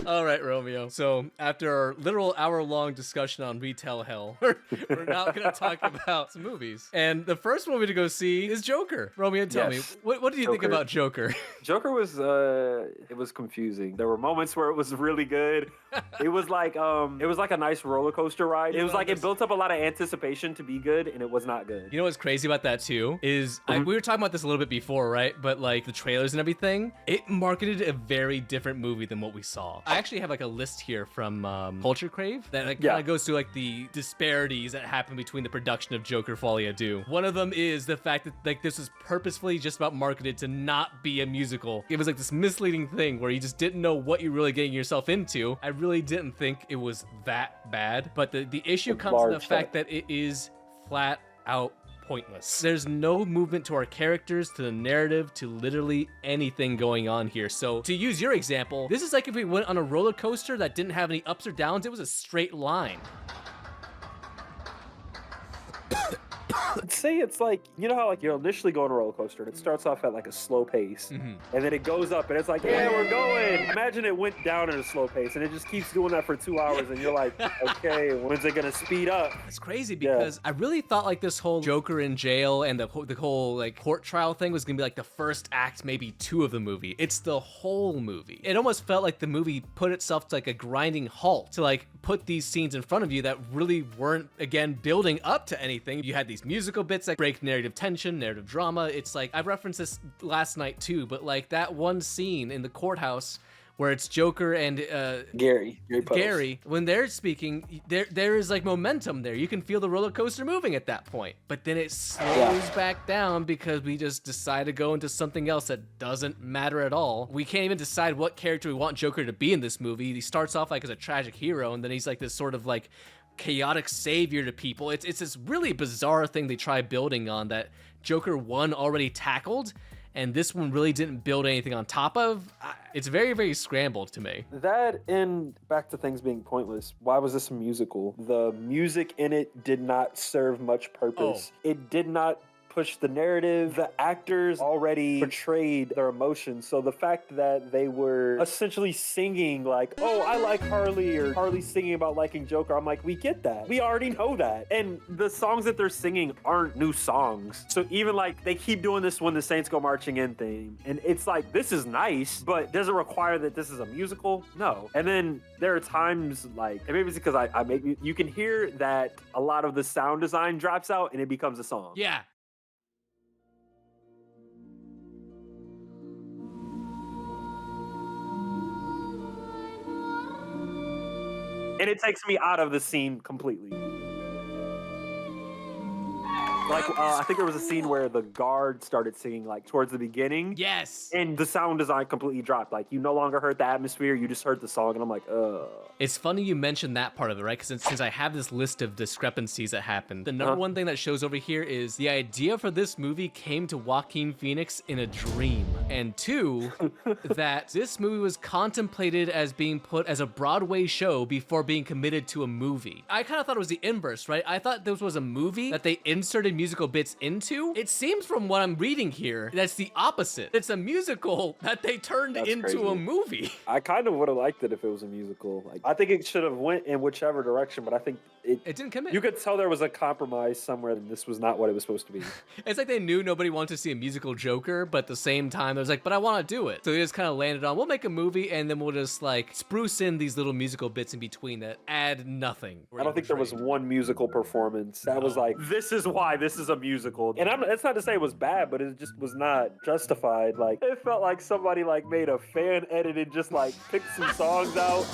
All right, Romeo. So after our literal hour-long discussion on retail hell, we're now going to talk about some movies. And the first movie to go see is Joker. Romeo, tell me, Yes, what do you think Joker. about Joker? Joker was it was confusing. There were moments where it was really good. It was like a nice roller coaster ride. It was like it built up a lot of anticipation to be good, and it was not good. You know what's crazy about that too is we were talking about this a little bit before, right? But like the trailers and everything, it marketed a very different movie than what we saw. I actually have like a list here from Culture Crave that like, kind of goes through like the disparities that happen between the production of Joker Folie Deux. One of them is the fact that like this was purposefully just about marketed to not be a musical. It was like this misleading thing where you just didn't know what you're really getting yourself into. I really didn't think it was that bad, but the issue comes to the fact that it is flat out pointless. There's no movement to our characters, to the narrative, to literally anything going on here. So to use your example, this is like if we went on a roller coaster that didn't have any ups or downs, it was a straight line. Say it's like, you know how like you initially go on a roller coaster and it starts off at like a slow pace, and then it goes up and it's like, yeah, we're going. Imagine it went down at a slow pace and it just keeps doing that for 2 hours and you're like, okay, when's it gonna speed up? It's crazy because I really thought like this whole Joker in jail and the whole like court trial thing was gonna be like the first act, maybe 2 of the movie. It's the whole movie. It almost felt like the movie put itself to like a grinding halt to like put these scenes in front of you that really weren't, again, building up to anything. You had these musical bits that break narrative tension, narrative drama. It's like, I referenced this last night too, but like that one scene in the courthouse where it's Joker and Gary, when they're speaking, there is like momentum there. You can feel the roller coaster moving at that point, but then it slows back down because we just decide to go into something else that doesn't matter at all. We can't even decide what character we want Joker to be in this movie. He starts off like as a tragic hero, and then he's like this sort of like chaotic savior to people. It's this really bizarre thing they try building on that Joker 1 already tackled, and this one really didn't build anything on top of. It's very, very scrambled to me. That, and back to things being pointless, why was this a musical? The music in it did not serve much purpose. It did not push the narrative. The actors already portrayed their emotions, so the fact that they were essentially singing like, oh, I like Harley, or Harley singing about liking Joker, I'm like, we get that. We already know that. And the songs that they're singing aren't new songs. So even like, they keep doing this When the Saints Go Marching In theme, and it's like, this is nice, but does it require that this is a musical? No. And then there are times like, and maybe it's because I maybe you can hear that a lot of the sound design drops out and it becomes a song. Yeah. And it takes me out of the scene completely. Like, I think there was a scene where the guard started singing, like, towards the beginning. Yes. And the sound design completely dropped. Like, you no longer heard the atmosphere, you just heard the song, and I'm like, ugh. It's funny you mentioned that part of it, right? Because since I have this list of discrepancies that happened, the number one thing that shows over here is the idea for this movie came to Joaquin Phoenix in a dream. And 2, that this movie was contemplated as being put as a Broadway show before being committed to a movie. I kind of thought it was the inverse, right? I thought this was a movie that they inserted musical bits into. It seems from what I'm reading here, that's the opposite. It's a musical that they turned into a movie. I kind of would have liked it if it was a musical. Like, I think it should have went in whichever direction, but I think it didn't commit. You could tell there was a compromise somewhere, and this was not what it was supposed to be. It's like they knew nobody wanted to see a musical Joker, but at the same time, they was like, but I want to do it. So they just kind of landed on, we'll make a movie, and then we'll just like spruce in these little musical bits in between that add nothing. I don't think there was one musical performance that was like, this is why this is a musical. And it's not to say it was bad, but it just was not justified. Like, it felt like somebody like made a fan edit and just like picked some songs out.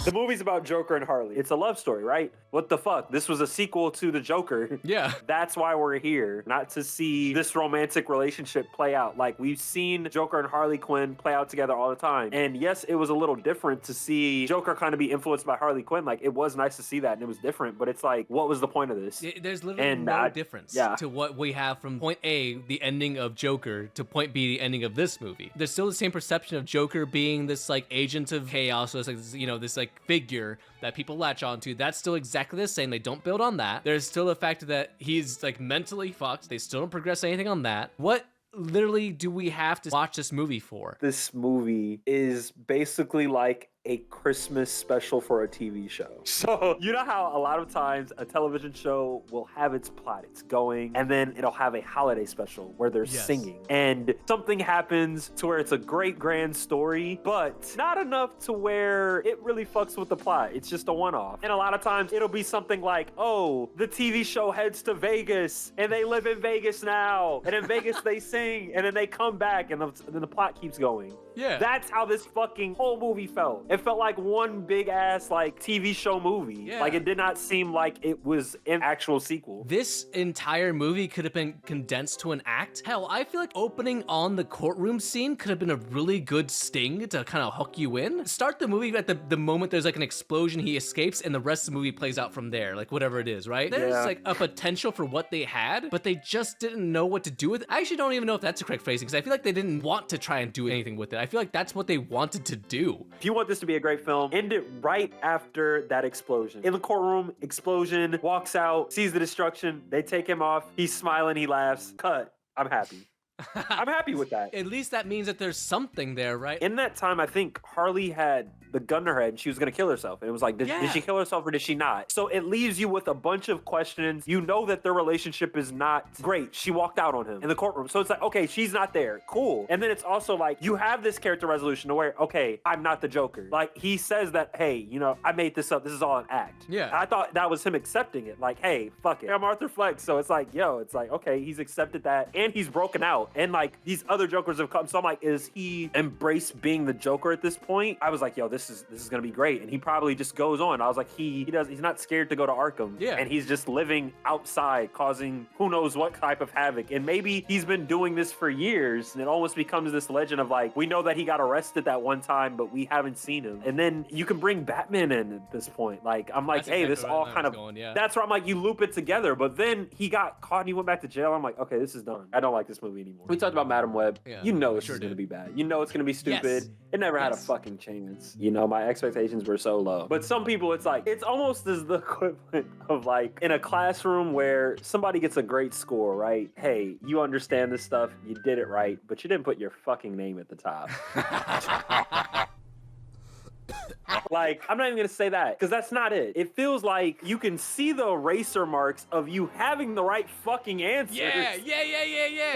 The movie's about Joker and Harley. It's a love story, right? What the fuck? This was a sequel to The Joker. Yeah. That's why we're here, not to see this romantic relationship play out. Like, we've seen Joker and Harley Quinn play out together all the time. And yes, it was a little different to see Joker kind of be influenced by Harley Quinn. Like, it was nice to see that, and it was different, but it's like, what was the point of this? There's literally no difference to what we have from point A, the ending of Joker, to point B, the ending of this movie. There's still the same perception of Joker being this like agent of chaos, so it's like, you know, this like figure that people latch onto. That's still exactly the same. They don't build on that. There's still the fact that he's like mentally fucked. They still don't progress anything on that. What literally do we have to watch this movie for? This movie is basically like a Christmas special for a TV show. So, you know how a lot of times a television show will have its plot, it's going, and then it'll have a holiday special where they're singing. And something happens to where it's a great grand story, but not enough to where it really fucks with the plot. It's just a one-off. And a lot of times it'll be something like, oh, the TV show heads to Vegas and they live in Vegas now. And in Vegas they sing and then they come back and then the plot keeps going. Yeah. That's how this fucking whole movie felt. It felt like one big ass like TV show movie. Yeah. Like it did not seem like it was an actual sequel. This entire movie could have been condensed to an act. Hell, I feel like opening on the courtroom scene could have been a really good sting to kind of hook you in. Start the movie at the moment there's like an explosion, he escapes, and the rest of the movie plays out from there, like whatever it is, right? There's like a potential for what they had, but they just didn't know what to do with it. I actually don't even know if that's the correct phrasing, because I feel like they didn't want to try and do anything with it. I feel like that's what they wanted to do. If you want this to be a great film, end it right after that explosion. In the courtroom, explosion, walks out, sees the destruction, they take him off, he's smiling, he laughs, cut. I'm happy. I'm happy with that. At least that means that there's something there, right? In that time, I think Harley had the gun in her head and she was gonna kill herself. And it was like, did she kill herself or did she not? So it leaves you with a bunch of questions. You know that their relationship is not great. She walked out on him in the courtroom. So it's like, okay, she's not there. Cool. And then it's also like, you have this character resolution to where, okay, I'm not the Joker. Like, he says that, hey, you know, I made this up. This is all an act. Yeah. I thought that was him accepting it. Like, hey, fuck it. I'm Arthur Fleck. So it's like, yo, it's like, okay, he's accepted that and he's broken out. And like, these other Jokers have come. So I'm like, is he embraced being the Joker at this point? I was like, yo, this is gonna be great. And he probably just goes on. I was like, he's not scared to go to Arkham. Yeah. And he's just living outside, causing who knows what type of havoc. And maybe he's been doing this for years, and it almost becomes this legend of like, we know that he got arrested that one time, but we haven't seen him. And then you can bring Batman in at this point. Like, I'm like, That's hey, exactly this where all I kind was of going, yeah. That's where I'm like, you loop it together. But then he got caught and he went back to jail. I'm like, okay, this is done. I don't like this movie anymore. We talked about Madam Web. Yeah, you know we this sure is gonna did. be bad. You know it's gonna be stupid. Yes. It never had a Yes. fucking chance. You know, my expectations were so low. But some people, it's like, it's almost as the equivalent of like in a classroom where somebody gets a great score, right? Hey, you understand this stuff, you did it right, but you didn't put your fucking name at the top. Like, I'm not even gonna say that, because that's not it. It feels like you can see the eraser marks of you having the right fucking answers. Yeah.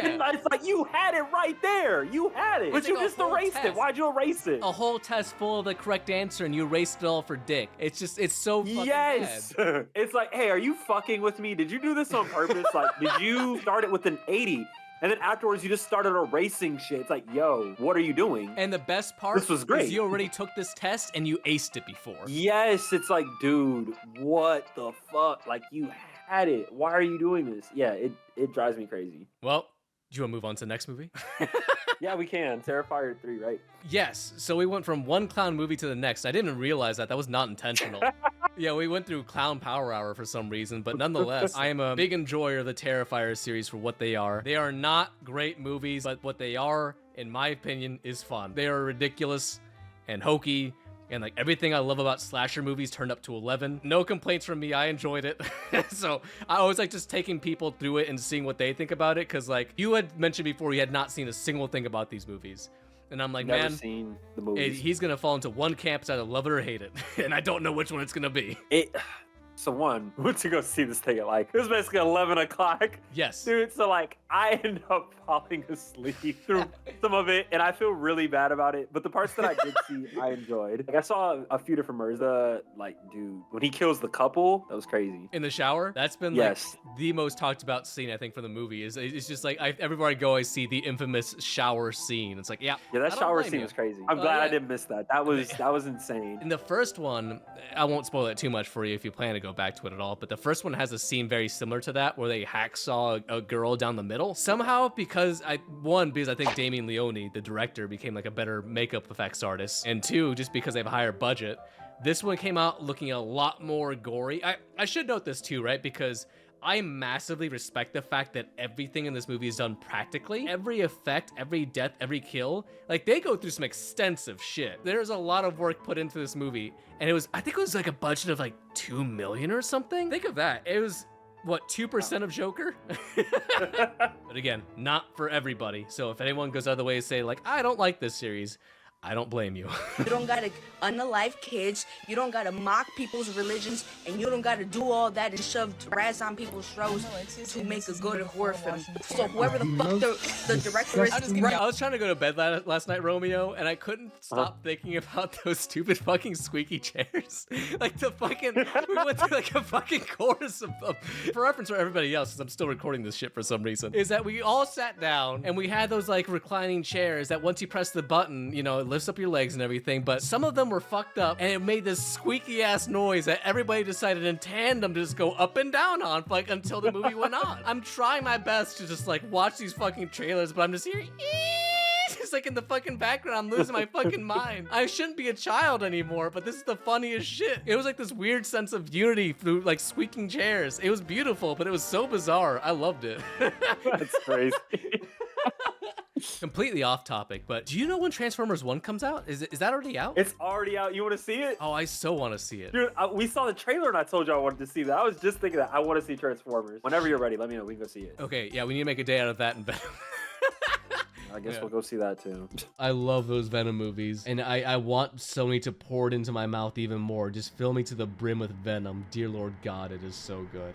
And it's like, you had it right there. You had it. But It's you like a just whole erased it. test. Why'd you erase it? A whole test full of the correct answer and you erased it all for dick. It's so fucking Yes. bad. It's like, hey, are you fucking with me? Did you do this on purpose? Like, did you start it with an 80? And then afterwards, you just started erasing shit. It's like, yo, what are you doing? And the best part This was great. is you already took this test and you aced it before. Yes, it's like, dude, what the fuck? Like, you had it. Why are you doing this? Yeah, it drives me crazy. Well, do you want to move on to the next movie? Yeah, we can. Terrifier 3, right? Yes. So we went from one clown movie to the next. I didn't realize that. That was not intentional. Yeah, we went through Clown Power Hour for some reason, but nonetheless, I am a big enjoyer of the Terrifier series for what they are. They are not great movies, but what they are, in my opinion, is fun. They are ridiculous and hokey, and like everything I love about slasher movies turned up to 11. No complaints from me. I enjoyed it. So I always like just taking people through it and seeing what they think about it, because like you had mentioned before, you had not seen a single thing about these movies. And I'm like, Never man, seen the movies. he's gonna fall into one camp, either love it or hate it, and I don't know which one it's gonna be. So one, went to go see this thing at like, it was basically 11 o'clock. Yes. Dude, so like, I ended up falling asleep through some of it, and I feel really bad about it. But the parts that I did see, I enjoyed. Like, I saw a few different murders. Dude, when he kills the couple, that was crazy. In the shower, that's been Yes. like the most talked about scene I think for the movie. It's just like everywhere I go, I see the infamous shower scene. It's like, yeah, Yeah, I that don't shower blame scene you. was crazy. I'm glad yeah. I didn't miss that. That was insane. In the first one, I won't spoil it too much for you if you plan to go back to it at all, but the first one has a scene very similar to that where they hacksaw a girl down the middle. Somehow, because I think Damien Leone, the director, became like a better makeup effects artist, and two, just because they have a higher budget, this one came out looking a lot more gory. I should note this too, right? Because I massively respect the fact that everything in this movie is done practically. Every effect, every death, every kill, like they go through some extensive shit. There's a lot of work put into this movie, and I think it was like a budget of like $2 million or something. Think of that. It was what, 2% of Joker? But again, not for everybody. So if anyone goes out of the way to say, like, I don't like this series, I don't blame you. You don't gotta unalive kids, you don't gotta mock people's religions, and you don't gotta do all that and shove rats on people's throats to make a good horror film. So whoever the fuck the director is, I was trying to go to bed last night, Romeo, and I couldn't stop thinking about those stupid fucking squeaky chairs. Like the fucking, we went through like a fucking chorus of for reference for everybody else, because I'm still recording this shit for some reason, is that we all sat down and we had those like reclining chairs that once you press the button, you know, it lifts up your legs and everything, but some of them were fucked up and it made this squeaky ass noise that everybody decided in tandem to just go up and down on like until the movie went on. I'm trying my best to just like watch these fucking trailers, but I'm just hearing just like in the fucking background. I'm losing my fucking mind. I shouldn't be a child anymore, but this is the funniest shit. It was like this weird sense of unity through like squeaking chairs. It was beautiful, but it was so bizarre. I loved it. That's crazy. Completely off topic, but do you know when Transformers 1 comes out? Is that already out? It's already out. You want to see it? Oh, I so want to see it. Dude, we saw the trailer and I told you I wanted to see that. I was just thinking that I want to see Transformers. Whenever you're ready, let me know. We can go see it. Okay, yeah, we need to make a day out of that and Venom. I guess we'll go see that too. I love those Venom movies, and I want Sony to pour it into my mouth even more. Just fill me to the brim with Venom. Dear Lord God, it is so good.